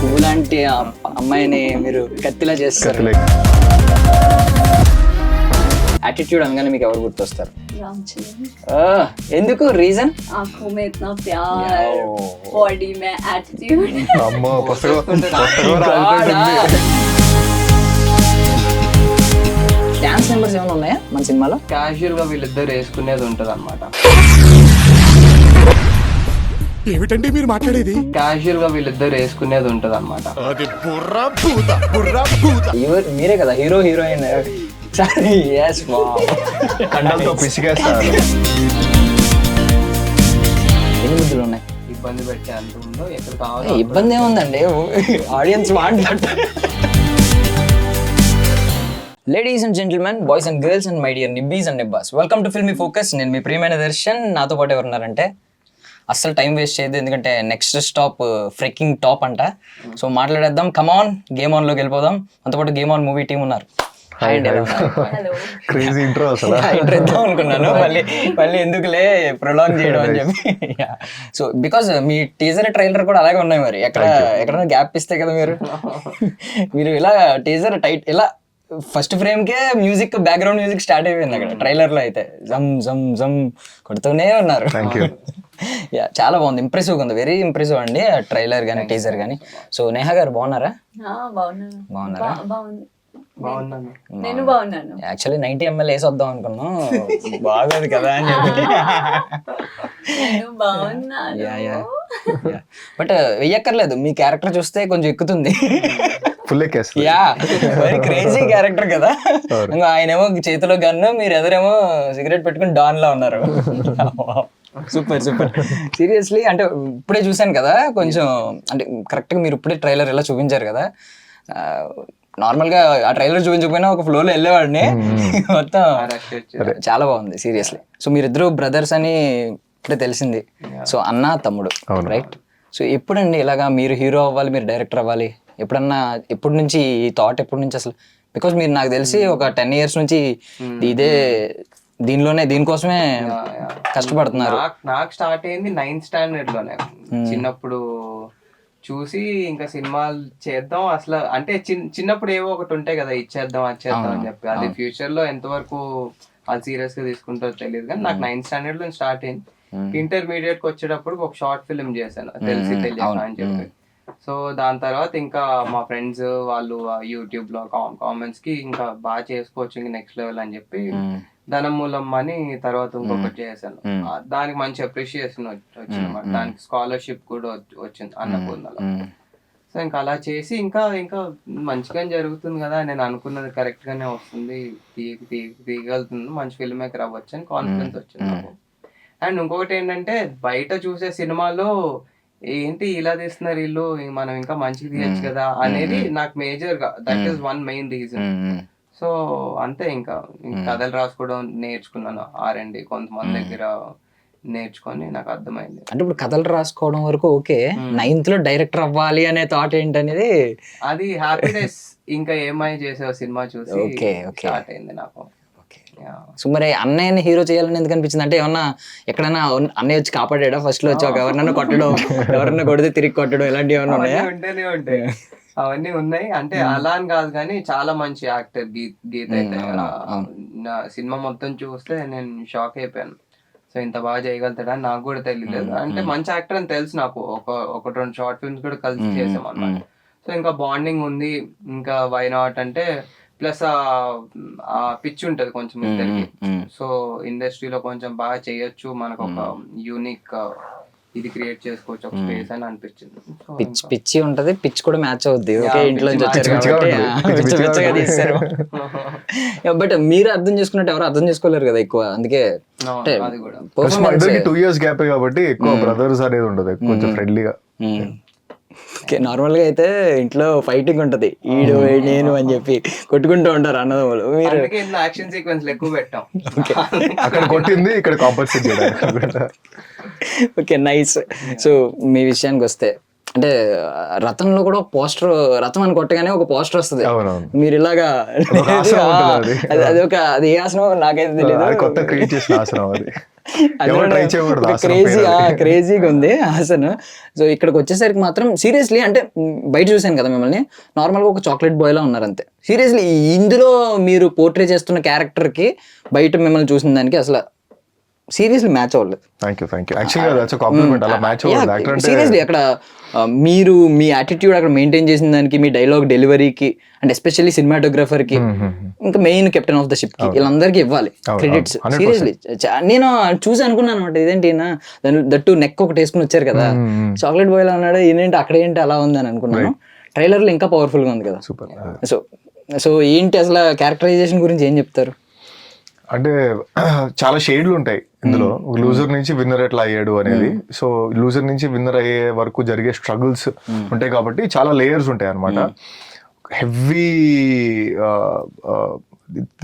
పువ్వు లాంటి అమ్మాయిని మీరు కత్తిలా చేస్తారు. యాటిట్యూడ్ అనగానే మీకు ఎవరు గుర్తొస్తారు? राम चरण। ఎందుకు రీజన్? आंखों में इतना प्यार, बॉडी में एटीट्यूड। అమ్మో పుస్తకం డాన్స్ నెంబర్స్ ఏమైనా ఉన్నాయా మన సినిమాలో? క్యాజువల్ గా వీళ్ళిద్దరు వేసుకునేది ఉంటది అనమాట. ఏమిటండి మీరు మాట్లాడేది? క్యాజువల్ గా వీళ్ళిద్దరు వేసుకునేది ఉంటది అనమాట. మీరే కదా హీరో హీరోయిన్. కండలతో పిసికేస్తారు. ఎన్ని ముద్దులు ఉన్నాయి? ఇబ్బంది పెట్టే అంత ఉందో ఎక్కడ కావాలి. ఇబ్బంది ఏముందండి, audience want. Ladies and gentlemen, boys and girls and my dear నిబ్బీస్ అండ్ నిబ్బాస్, వెల్కమ్ టు ఫిల్మీ ఫోకస్. నేను మీ ప్రియమైన దర్శన్. నాతో పాటు ఎవరున్నారంటే అస్సలు టైం వేస్ట్ చేయదు, ఎందుకంటే నెక్స్ట్ స్టాప్ ఫ్రెక్కింగ్ టాప్ అంట. సో మాట్లాడేద్దాం, కమాన్ గేమ్ ఆన్ లోకి వెళ్ళిపోదాం. అంతో పాటు గేమ్ ఆన్ మూవీ టీం ఉన్నారు. క్రేజీ ఇంట్రో అసలు. ఇంట్రో ఇద్దాం అనుకున్నాను, మళ్ళీ ఎందుకులే ప్రొలాంగ్ చేయడం అని చెప్పి. So because me teaser trailer కూడా అలాగే ఉన్నాయి. మరి ఎక్కడైనా గ్యాప్ ఇస్తే కదా మీరు ఇలా టీజర్ టైట్ ఇలా ఫస్ట్ ఫ్రేమ్ కే మ్యూజిక్, బ్యాక్గ్రౌండ్ మ్యూజిక్ స్టార్ట్ అయిపోయింది అక్కడ. ట్రైలర్ లో అయితే జమ్ జమ్ జమ్ కొడుతూనే ఉన్నారు. చాలా బాగుంది, ఇంప్రెసివ్ ఉంది, వెరీ ఇంప్రెసివ్ అండి ట్రైలర్ కానీ టీజర్ కానీ. సో నేహా గారు బాగున్నారా? బాగున్నారా? బాగున్నాను. నేను బాగున్నాను. యాక్చువల్లీ 90 ml వేసి వద్దాం అనుకున్నాం, బాగోదు కదా అని చెప్పి. నేను బాగున్నాను. బట్ వెయ్యక్కర్లేదు, మీ క్యారెక్టర్ చూస్తే కొంచెం ఎక్కుతుంది. ఫుల్ ఎక్కేస్తుంది. యా, వెరీ క్రేజీ క్యారెక్టర్ కదా. ఇంకా ఆయనేమో చేతిలో గన్ను, మీరు ఎదురేమో సిగరెట్ పెట్టుకుని డాన్ లా ఉన్నారు. Super super. సీరియస్లీ అంటే ఇప్పుడే చూసాను కదా, కొంచెం అంటే కరెక్ట్గా మీరు ఇప్పుడే ట్రైలర్ ఇలా చూపించారు కదా. నార్మల్ గా ఆ ట్రైలర్ చూపించకపోయినా ఒక ఫ్లోలో వెళ్ళేవాడిని. మొత్తం చాలా బాగుంది సీరియస్లీ. సో మీరిద్దరు బ్రదర్స్ అని ఇప్పుడే తెలిసింది. సో అన్న తమ్ముడు, రైట్? సో ఎప్పుడండి ఇలాగా మీరు హీరో అవ్వాలి, మీరు డైరెక్టర్ అవ్వాలి, ఎప్పుడన్నా ఎప్పటి నుంచి ఈ థాట్ ఎప్పటి నుంచి అసలు? బికాస్ మీరు నాకు తెలిసి ఒక 10 years నుంచి ఇదే దీనికోసమే కష్టపడుతున్నారు. నాకు స్టార్ట్ అయింది 9th standard లోనే. చిన్నప్పుడు చూసి ఇంకా సినిమాలు చేద్దాం అసలు అంటే చిన్నప్పుడు ఏవో ఒకటి ఉంటాయి కదా, ఇచ్చేద్దాం వచ్చేద్దాం అని చెప్పి. అది ఫ్యూచర్ లో ఎంతవరకు అది సీరియస్ గా తీసుకుంటారో తెలియదు, కానీ నాకు 9th standard లో స్టార్ట్ అయింది. ఇంటర్మీడియట్ కి వచ్చేటప్పుడు ఒక షార్ట్ ఫిల్మ్ చేశాను, తెలిసి తెలియక అని చెప్పి. సో దాని తర్వాత ఇంకా మా ఫ్రెండ్స్ వాళ్ళు యూట్యూబ్ లో కామెంట్స్ కి ఇంకా బాగా చేసుకోవచ్చు ఇంకా నెక్స్ట్ లెవెల్ అని చెప్పి ధనమూలం అని తర్వాత ఇంకొకటి చేశాను. దానికి మంచి అప్రిషియేషన్ వచ్చిందన్నమాట. దానికి స్కాలర్షిప్ కూడా వచ్చింది అన్నపూర్ణలో. సో ఇంకా అలా చేసి ఇంకా మంచిగానే జరుగుతుంది కదా, నేను అనుకున్నది కరెక్ట్ గానే వస్తుంది, తీయగలుగుతుంది, మంచి ఫిల్మ్ మేకర్ అవ్వచ్చు అని కాన్ఫిడెన్స్ వచ్చింది నాకు. అండ్ ఇంకొకటి ఏంటంటే బయట చూసే సినిమాలో ఏంటి ఇలా తీస్తున్నారు వీళ్ళు, మనం ఇంకా మంచిగా తీయచ్చు కదా అనేది నాకు మేజర్ గా, that is one main reason. So అంతే, ఇంకా కథలు రాసుకోవడం నేర్చుకున్నాను, R&D కొంతమంది దగ్గర నేర్చుకొని నాకు అర్థమైంది. అంటే ఇప్పుడు కథలు రాసుకోవడం వరకు ఓకే, 9th లో డైరెక్టర్ అవ్వాలి అనే థాట్ ఏంటనేది అది హ్యాపీ డేస్ ఇంకా ఏమై చేసే సినిమా చూసి స్టార్ట్ అయింది నాకు. సో మరి అన్నయ్యని హీరో చేయాలని ఎందుకు అనిపించింది? అంటే ఏమన్నా ఎక్కడైనా అన్నయ్య వచ్చి కాపాడా ఫస్ట్ లో వచ్చి ఎవరినైనా కొట్టడం, ఎవరన్నా కొడితే తిరిగి కొట్టడం, ఇలాంటివి ఏమన్నా ఉన్నాయా? ఉంటేనే ఉంటాయి, అవన్నీ ఉన్నాయి. అంటే అలా అని కాదు కానీ చాలా మంచి యాక్టర్ గీత అయితే. సినిమా మొత్తం చూస్తే నేను షాక్ అయిపోయాను. సో ఇంత బాగా చేయగలుగుతాడని నాకు కూడా తెలియలేదు. అంటే మంచి యాక్టర్ అని తెలుసు నాకు, ఒక 2 షార్ట్ ఫిల్మ్స్ కూడా కలిసి చేసాం అన్నమాట. సో ఇంకా బాండింగ్ ఉంది, ఇంకా వై నాట్ అంటే ప్లస్ ఆ పిచ్ ఉంటది కొంచెం ఇద్దరికి. సో ఇండస్ట్రీలో కొంచెం బాగా చేయొచ్చు, మనకు ఒక యూనిక్ ఇది క్రియేట్ చేసుకోవచ్చు ఒక స్పేస్ అని అనిపించింది. పిచ్చి ఉంటది, పిచ్ కూడా మ్యాచ్ అవుద్ది. ఓకే, ఇంట్లో నుంచి వచ్చారు తీస్తారు. బట్ మీరు అర్థం చేసుకున్నట్టు ఎవరు అర్థం చేసుకోలేరు కదా ఎక్కువ, అందుకే అది కూడా 2 years గ్యాప్ కాబట్టి ఎక్కువ బ్రదర్స్ అనేది ఉండదు, కొంచెం ఫ్రెండ్లీగా. నార్మల్ గా అయితే ఇంట్లో ఫైటింగ్ ఉంటది, ఈడు నేను అని చెప్పి కొట్టుకుంటూ ఉంటారు అన్నదమ్ములు. మీరు యాక్షన్ సీక్వెన్స్ ఎక్కువ పెట్టాం, అక్కడ కొట్టింది ఇక్కడ కాంపన్సేట్ చేయడానికి. Okay, nice. సో మీ విషయానికి వస్తే అంటే రథంలో కూడా ఒక పోస్టర్, రథం అని కొట్టగానే ఒక పోస్టర్ వస్తుంది, అవునవును. మీరు ఇలాగా ఒక ఆసనం ఉంటుంది అది. అది ఒక అది ఏ ఆసనం నాకైతే తెలియదు, అది కొత్త క్రియేట్ చేసిన ఆసనం అది. ఎవరు ట్రై చేయకూడదు ఆసనం క్రేజీ పేరు అది. క్రేజీగా ఉంది ఆసన్. సో ఇక్కడికి వచ్చేసరికి మాత్రం సీరియస్లీ అంటే బయట చూసాను కదా మిమ్మల్ని, నార్మల్గా ఒక చాక్లెట్ బాయ్ లా ఉన్నారు అంతే. సీరియస్లీ ఇందులో మీరు పోర్ట్రే చేస్తున్న క్యారెక్టర్ కి బయట మిమ్మల్ని చూసిన దానికి అసలు సీరియస్లీ మ్యాచ్ అవ్వలేదు. థ్యాంక్ యూ యాక్చువల్గా దట్స్ కాంప్లిమెంట్. అలా మ్యాచ్ అవ్వదు యాక్టర్ అంటే. సీరియస్లీ అక్కడ మీరు మీ యాటిట్యూడ్ అక్కడ మెయింటైన్ చేసిన దానికి, మీ డైలాగ్ డెలివరీకి, అండ్ ఎస్పెషల్లీ సినిమాటోగ్రఫర్ కి, ఇంకా main captain of the ship కి, వీళ్ళందరికీ ఇవ్వాలి క్రెడిట్స్. సీరియస్లీ నేను చూసి అనుకున్నాను అనమాట, ఇదేంటి దట్టు నెక్ ఒకటి వేసుకుని వచ్చారు కదా, చాక్లెట్ బాయ్ లో ఉన్నాడు, ఏంటి అక్కడ ఏంటి అలా ఉంది అని అనుకున్నాను. ట్రైలర్ లో ఇంకా పవర్ఫుల్ గా ఉంది కదా. సూపర్. సో ఏంటి అసలు క్యారెక్టరైజేషన్ గురించి ఏం చెప్తారు? అంటే చాలా షేడ్లు ఉంటాయి ఇందులో. లూజర్ నుంచి విన్నర్ ఎట్లా అయ్యాడు అనేది. సో లూజర్ నుంచి విన్నర్ అయ్యే వరకు జరిగే స్ట్రగుల్స్ ఉంటాయి కాబట్టి చాలా లేయర్స్ ఉంటాయి అనమాట. హెవీ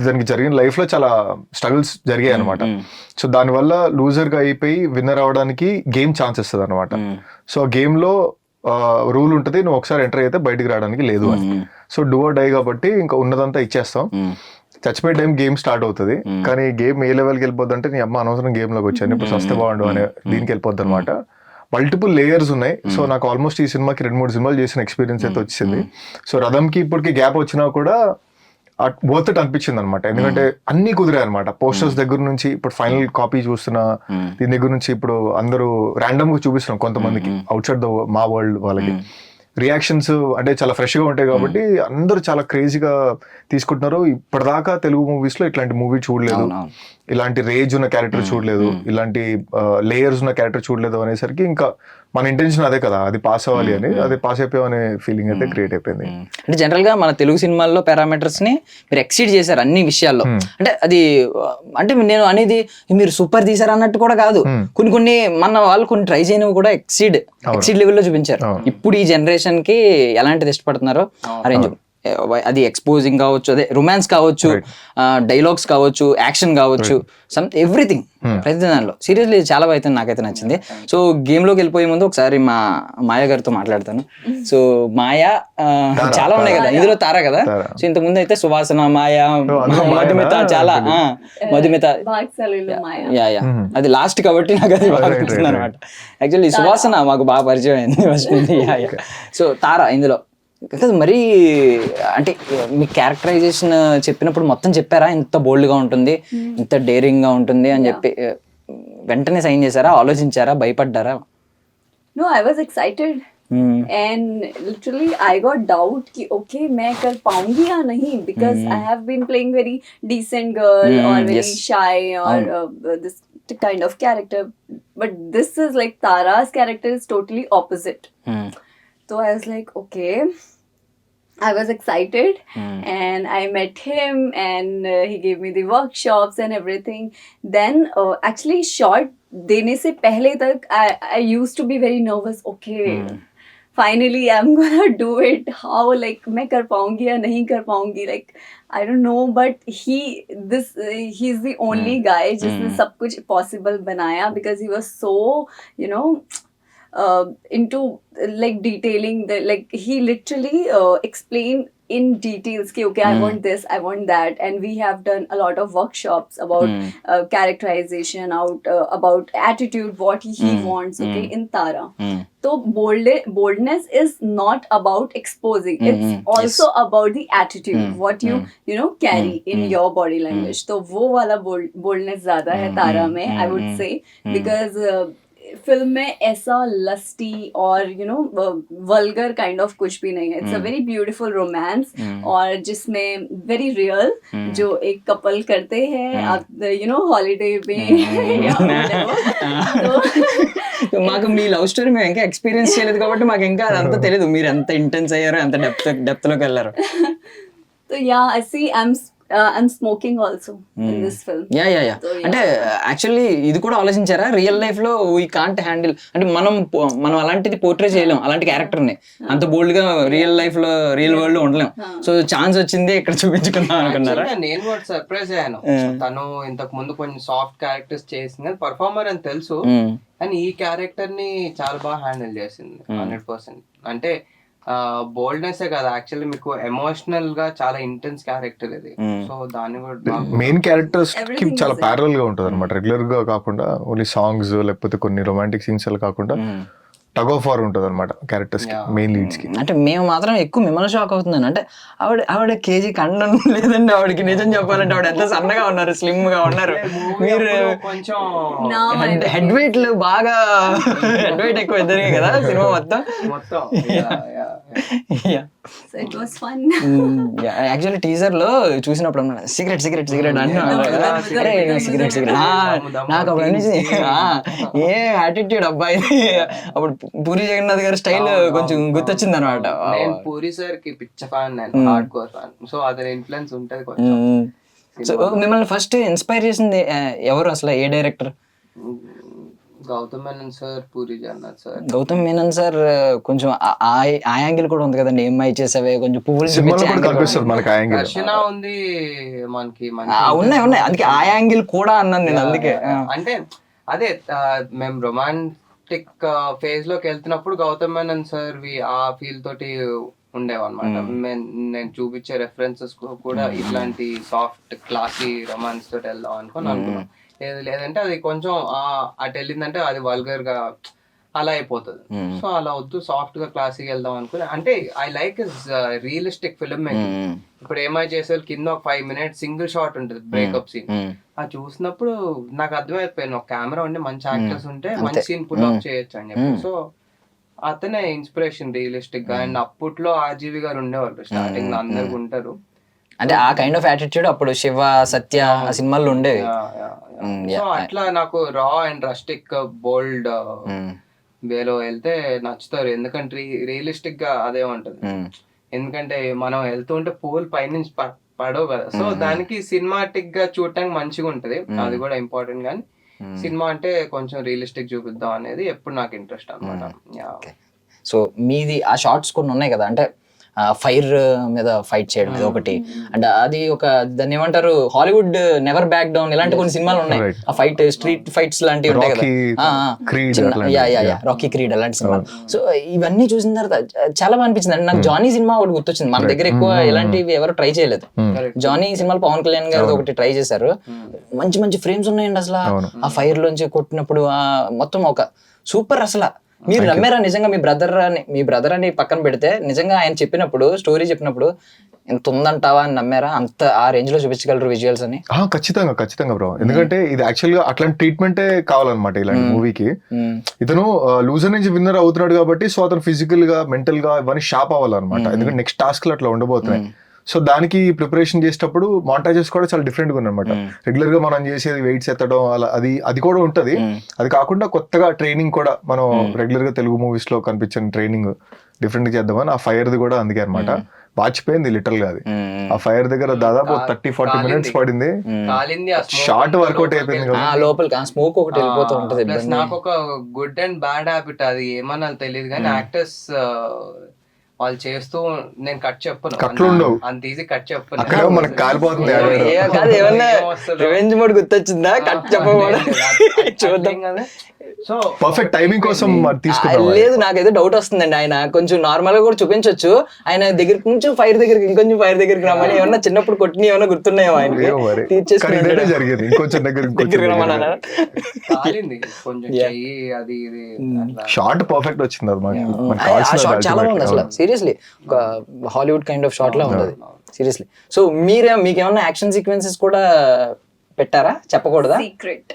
దానికి జరిగిన లైఫ్ లో చాలా స్ట్రగుల్స్ జరిగాయి అనమాట. సో దానివల్ల లూజర్ గా అయిపోయి విన్నర్ అవడానికి గేమ్ ఛాన్స్ ఇస్తుంది అనమాట. సో ఆ గేమ్ లో రూల్ ఉంటుంది, నువ్వు ఒకసారి ఎంటర్ అయితే బయటికి రావడానికి లేదు అని. సో డూ ఆర్ డై కాబట్టి ఇంకా ఉన్నదంతా ఇచ్చేస్తాం. చచ్చిపోయే టైం గేమ్ స్టార్ట్ అవుతుంది, కానీ గేమ్ ఏ లెవెల్కి వెళ్ళిపోద్ది అంటే నీ అమ్మ అనవసరం గేమ్ లోకి వచ్చాను, ఇప్పుడు సస్తే బాగుండు అనే దీనికి వెళ్ళిపోద్ది అనమాట. మల్టిపుల్ లేయర్స్ ఉన్నాయి. సో నాకు ఆల్మోస్ట్ ఈ సినిమాకి 2-3 సినిమాలు చేసిన ఎక్స్పీరియన్స్ అయితే వచ్చింది. సో రథంకి ఇప్పటికి గ్యాప్ వచ్చినా కూడా వర్త్ ఇట్ అనిపించింది అనమాట. ఎందుకంటే అన్ని కుదిరాయి అనమాట. పోస్టర్స్ దగ్గర నుంచి ఇప్పుడు ఫైనల్ కాపీ చూస్తున్నా, దీని దగ్గర నుంచి ఇప్పుడు అందరూ ర్యాండమ్ గా చూపిస్తున్నాం కొంతమందికి అవుట్ సైడ్ ద మా వరల్డ్ వాళ్ళకి. రియాక్షన్స్ అంటే చాలా ఫ్రెష్ గా ఉంటాయి కాబట్టి అందరూ చాలా క్రేజీగా తీసుకుంటున్నారు. ఇప్పటిదాకా తెలుగు మూవీస్ లో ఇట్లాంటి మూవీ చూడలేదు, ఇలాంటి రేంజ్ ఉన్న క్యారెక్టర్ చూడలేదు, ఇలాంటి లేయర్స్ ఉన్న క్యారెక్టర్ చూడలేదు అనేసరికి ఇంకా మన ఇంటెన్షన్ అదే కదా, అది పాస్ అవ్వాలి అని, అది పాస్ అయిపోయాం అనే ఫీలింగ్ అయితే క్రియేట్ అయిపోయింది. అంటే జనరల్ గా మన తెలుగు సినిమాల్లో పారామీటర్స్ ని మీరు ఎక్సీడ్ చేశారు అన్ని విషయాల్లో. అంటే అది అంటే నేను అనేది మీరు సూపర్ తీసారు అన్నట్టు కూడా కాదు, కొన్ని మన వాళ్ళు కొన్ని ట్రై చేయనివి కూడా ఎక్సీడ్ లెవెల్లో చూపించారు. ఇప్పుడు ఈ జనరేషన్ కి ఎలాంటిది ఇష్టపడుతున్నారో అరేంజ్, అది ఎక్స్పోజింగ్ కావచ్చు, అదే రొమాన్స్ కావచ్చు, డైలాగ్స్ కావచ్చు, యాక్షన్ కావచ్చు, ఎవ్రీథింగ్ ప్రతి దానిలో సీరియస్లీ చాలా అయితే నాకైతే నచ్చింది. సో గేమ్ లోకి వెళ్ళిపోయే ముందు ఒకసారి మా మాయా గారితో మాట్లాడతాను. సో మాయా చాలా ఉన్నాయి కదా, ఇందులో తారా కదా. సో ఇంతకు ముందు అయితే సువాసన, మాయా, మధుమిత, చాలా మధుమిత, యా అది లాస్ట్ కాబట్టి నాకు అది బాగా అనిపిస్తుంది అనమాట. యాక్చువల్లీ సువాసన మాకు బాగా పరిచయం అయింది ఫస్ట్ నుంచి. సో తారా ఇందులో మరి అంటే మీ క్యారెక్టరైజేషన్ చెప్పినప్పుడు మొత్తం చెప్పారా, ఇంత బోల్డ్ గా ఉంటుంది, ఇంత డేరింగ్ గా ఉంటుంది అని చెప్పి వెంటనే సైన్ చేశారా, ఆలోచించారా, భయపడ్డారా? No, I was excited. And literally I got doubt कि okay मैं कर पाऊंगी या नहीं, because I have been playing very decent girl or very shy or this kind of character, but this is like Tara's character is totally opposite. So I was like, okay. I was excited and I met him and he gave me the workshops and everything. Then actually short dene se pehle tak I used to be very nervous. Okay, finally I'm gonna do it. How, like मैं कर पाऊंगी या नहीं कर पाऊंगी, like I don't know, but he's the only guy जिसने सब कुछ possible बनाया, because he was so, you know, into like detailing the, like he literally explained in details ki okay I want this, I want that, and we have done a lot of workshops about characterization, about attitude, what he wants, okay, in Tara. So boldness is not about exposing, it's also about the attitude, what you know carry in your body language. So wo wala boldness zyada hai Tara mein, I would say, because film में ऐसा lusty और you know vulgar kind of कुछ भी नहीं है. It's a very beautiful romance, और जिसमें very real जो एक कपल करते हैं आप यू नो हॉलीडे में మాకు మీ లవ్ స్టోరీ మేము ఇంకా ఎక్స్పీరియన్స్ చేయలేదు కాబట్టి మాకు ఇంకా అదంతా తెలియదు, మీరు ఎంత ఇంటెన్స్ అయ్యారో, ఎంత డెప్త్ లోకి వెళ్ళారు. So yeah, I see I'm smoking also in this film. Yeah. అంటే యాక్చువల్లీ ఇది కూడా ఆలోచించారా, రియల్ లైఫ్ లో వీ కాంట్ హ్యాండిల్, అంటే మనం అలాంటిది పోర్ట్రే చేయలేం, అలాంటి క్యారెక్టర్ ని అంత బోల్డ్ గా రియల్ లైఫ్ లో రియల్ వరల్డ్ లో ఉండలేం. సో ఛాన్స్ వచ్చింది ఇక్కడ చూపించుకుందాం అనుకున్నారా? నేను కూడా సర్ప్రైజ్ అయ్యాను. తను ఇంతకు ముందు కొంచెం సాఫ్ట్ క్యారెక్టర్స్ చేసింది, పర్ఫార్మర్ అని తెలుసు, కానీ ఈ క్యారెక్టర్ ని చాలా బాగా హ్యాండిల్ చేసింది 100%. అంటే బోల్డ్నెస్ కదా యాక్చువల్లీ, మీకు ఎమోషనల్ గా చాలా ఇంటెన్స్ క్యారెక్టర్ ఇది. సో దాన్ని కూడా మెయిన్ క్యారెక్టర్స్ కి చాలా ప్యారల్ గా ఉంటుంది అనమాట. రెగ్యులర్ గా కాకుండా ఓన్లీ సాంగ్స్ లేకపోతే కొన్ని రొమాంటిక్ సీన్స్ అలా కాకుండా టగ్ ఆఫ్ వార్ ఉంటుంది అనమాట క్యారెక్టర్స్ కి, మెయిన్ లీడ్స్ కి. అంటే మేము మాత్రం ఎక్కువ మిమ్మల్ని షాక్ అవుతుందని, అంటే ఆవిడ కేజీ కండం లేదండి ఆవిడకి. నిజం చెప్పాలంటే ఆవిడ ఎంత సన్నగా ఉన్నారు, స్లిమ్ గా ఉన్నారు. మీరు కొంచెం హెడ్ వెయిట్ బాగా హెడ్ వెయిట్ ఎక్కువ ఇద్దరే కదా సినిమా మొత్తం. it was fun. Actually teaser లో చూసినప్పుడు సిగరెట్ సిగరెట్ సిగరెట్ అంటే సిగరెట్ సిగరెట్ నాకు అప్పుడు అనిపించింది ఏ యాటిట్యూడ్ అబ్బాయి. అప్పుడు పూరి జగన్నాథ్ గారి స్టైల్ కొంచెం గుర్తొచ్చింది అనమాట. నేను పూరి సార్ కి పిచ్చ ఫ్యాన్, నేను హార్డ్ కోర్ ఫ్యాన్. సో అతని ఇన్ఫ్లుయెన్స్ ఉంటది కొంచెం. సో మిమ్మల్ని ఫస్ట్ ఇన్స్పైర్ చేసింది ఎవరు అసలు, ఏ director? Gautham Menon sir, Puri Jagannadh sir. Gautham Menon sir కొంచెం ఆ యాంగిల్ కూడా ఉంది కదండి, ఏమై చేసావే కొంచెం పువ్వులు రచన ఉంది మనకి, ఉన్నాయి అందుకే ఆ యాంగిల్ కూడా అన్నాను నేను. అందుకే అంటే అదే మేము రొమాంటిక్ ఫేజ్ లోకి వెళ్తున్నప్పుడు గౌతమ్ మేనన్ సార్ ఆ ఫీల్ తోటి ఉండేవన్నమాట. నేను చూపించే రెఫరెన్సెస్ కూడా ఇట్లాంటి సాఫ్ట్ క్లాసీ రొమాన్స్ తోటి వెళ్దాం అనుకున్నాం. లేదంటే అది కొంచెం అటు వెళ్ళిందంటే అది వల్గర్ గా అలా అయిపోతుంది. సో అలా వద్దు, సాఫ్ట్ గా క్లాసిక్ వెళ్దాం అనుకుని. అంటే I like realistic film making. ఇప్పుడు ఏమై చేసే కింద ఒక 5 minutes సింగిల్ షాట్ ఉంటుంది, బ్రేకప్ సీన్. అది చూసినప్పుడు నాకు అర్థమైపోయింది, ఒక కెమెరా ఉంటే మంచి యాక్టర్స్ ఉంటే మంచి సీన్ పుల్ అప్ చేయొచ్చు అని చెప్పి. సో అతనే ఇన్స్పిరేషన్ రియలిస్టిక్ గా. అండ్ అప్పట్లో ఆర్జీవి గారు ఉండేవాళ్ళు స్టార్టింగ్ లో, అందరికి ఉంటారు. అంటే ఆ కైండ్ ఆఫ్ యాటిట్యూడ్ అప్పుడు శివ, సత్య ఆ సినిమాల్లో ఉండేవి. సో అట్లా నాకు రా అండ్ రస్టిక్ బోల్డ్ వేలో వెళ్తే నచ్చుతారు. ఎందుకంటే రియలిస్టిక్ గా అదే ఉంటది. ఎందుకంటే మనం వెళ్తుంటే పూల్ పైనుంచి పడవు కదా. సో దానికి సినిమాటిక్ గా చూడటానికి మంచిగా ఉంటది, అది కూడా ఇంపార్టెంట్. కానీ సినిమా అంటే కొంచెం రియలిస్టిక్ చూపిద్దాం అనేది ఎప్పుడు నాకు ఇంట్రెస్ట్ అనమాట. సో మీది ఆ షార్ట్స్ కొన్ని ఉన్నాయి కదా, అంటే ఫైర్ మీద ఫైట్ చేయడం ఇది ఒకటి. అంటే అది ఒక దాన్ని ఏమంటారు, హాలీవుడ్ నెవర్ బ్యాక్ డౌన్ ఇలాంటి కొన్ని సినిమాలు ఉన్నాయి. ఆ ఫైట్ స్ట్రీట్ ఫైట్స్ లాంటివి ఉంటాయి కదా, రాకీ క్రీడ్ అలాంటి సినిమాలు. సో ఇవన్నీ చూసిన తర్వాత చాలా బాగా అనిపించింది. అంటే నాకు జానీ సినిమా ఒకటి గుర్తొచ్చింది. మన దగ్గర ఎక్కువ ఇలాంటివి ఎవరు ట్రై చేయలేదు. జానీ సినిమాలు పవన్ కళ్యాణ్ గారు ఒకటి ట్రై చేశారు. మంచి మంచి ఫ్రేమ్స్ ఉన్నాయండి అసలు. ఆ ఫైర్ లోంచి కొట్టినప్పుడు మొత్తం ఒక సూపర్. అసలు మీరు నమ్మారా నిజంగా? మీ బ్రదర్ అని పక్కన పెడితే నిజంగా ఆయన చెప్పినప్పుడు, స్టోరీ చెప్పినప్పుడు ఎంత ఉందంటావా అని నమ్మారా? అంత ఆ రేంజ్ లో చూపించగలరు విజువల్స్ అని? ఖచ్చితంగా బ్రో. ఎందుకంటే ఇది యాక్చువల్ గా అట్లాంటి ట్రీట్మెంటే కావాలన్నమాట ఇలాంటి మూవీకి. ఇతను లూజర్ నుంచి విన్నర్ అవుతున్నాడు కాబట్టి, సో అతను ఫిజికల్ గా, మెంటల్ గా ఇవన్నీ షాప్ అవ్వాలన్నమాట. ఎందుకంటే నెక్స్ట్ టాస్క్ లో అట్లా ఉండబోతున్నాయి. సో దానికి ప్రిపరేషన్ చేసేటప్పుడు మాంటాజెస్ కూడా చాలా డిఫరెంట్ గా ఉన్నమాట. రెగ్యులర్ గా మనం చేసేది వెయిట్స్ ఎత్తడం అలా, అది కూడా ఉంటది. అది కాకుండా కొత్తగా ట్రైనింగ్ కూడా మనం రెగ్యులర్ గా తెలుగు మూవీస్ లో కనిపించిన ట్రైనింగ్ డిఫరెంట్ గా చేద్దామని ఆ ఫైర్ ది కూడా అందుకే అనమాట. వాచిపోయింది లిటరల్ గా. అది ఆ ఫైర్ దగ్గర దాదాపు 30-40 minutes పడింది. షార్ట్ వర్కౌట్ అయిపోయింది కదా, లోపలికి స్మోక్ ఒకటి వెళ్ళిపోతూ ఉంటది. నాకు ఒక గుడ్ అండ్ బ్యాడ్ హ్యాబిట్, అది ఏమన్నా తెలియదు కానీ యాక్టర్స్ వాళ్ళు చేస్తూ నేను కట్ చెప్పను, అంత ఈజీ కట్ చెప్పను. మనకు కాలిపోతుంది. ఏమన్నా రివెంజ్ మోడ్ గుర్తొచ్చిందా? కట్ చెప్పకూడదు, చూద్దాం కదా. సో పర్ఫెక్ట్ టైమింగ్ కోసం లేదు, నాకైతే డౌట్ వస్తుందండి. ఆయన కొంచెం నార్మల్ గా కూడా చూపించవచ్చు. ఆయన దగ్గర కొంచెం ఫైర్ దగ్గరికి, ఇంకొంచెం ఫైర్ దగ్గరికి రమ్మని ఏమన్నా చిన్నప్పుడు కొట్టిన ఏమన్నా గుర్తున్నాయో ఆయనకి? జరిగేది ఇంకొంచెం దగ్గరికి రమ్మన్నా. షార్ట్ పర్ఫెక్ట్ వచ్చింది. ఆ షార్ట్ చాలా బాగుంది అసలు, సీరియస్లీ ఒక హాలీవుడ్ కైండ్ ఆఫ్ షార్ట్ లా ఉంది సీరియస్లీ. సో మీకేమన్నా యాక్షన్ సీక్వెన్సెస్ కూడా పెట్టారా? చెప్పకూడదా? సీక్రెట్.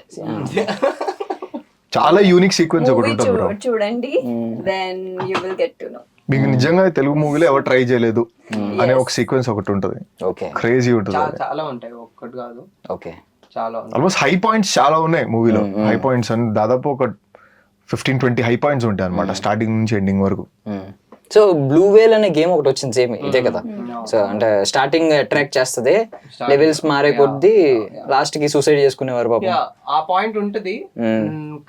చాలా యూనిక్ సీక్వెన్స్ ఒకటి ఉంటుంది, చూడండి, then you will get to know. మీకు నిజంగా తెలుగు మూవీలో ఎవరు ట్రై చేయలేదు అనే ఒక సీక్వెన్స్ ఒకటి ఉంటుంది. క్రేజీ ఉంటుంది. చాలా ఉంటాయి, ఒక్కటి కాదు. ఓకే, చాలా ఆల్మోస్ట్ హై పాయింట్స్ చాలా ఉన్నాయి మూవీలో. హై పాయింట్స్ అని దాదాపు ఒక 15-20 హై పాయింట్స్ ఉంటాయి అనమాట, స్టార్టింగ్ నుంచి ఎండింగ్ వరకు. సో బ్లూ వేల్ అనే గేమ్ ఒకటి వచ్చింది, సేమ్ ఇదే కదా. సో అంటే స్టార్టింగ్ అట్రాక్ట్ చేస్తుంది, లెవెల్స్ మారే కొద్దీ లాస్ట్ కి సూసైడ్ చేసుకునేవారు పాపం. ఆ పాయింట్ ఉంటది,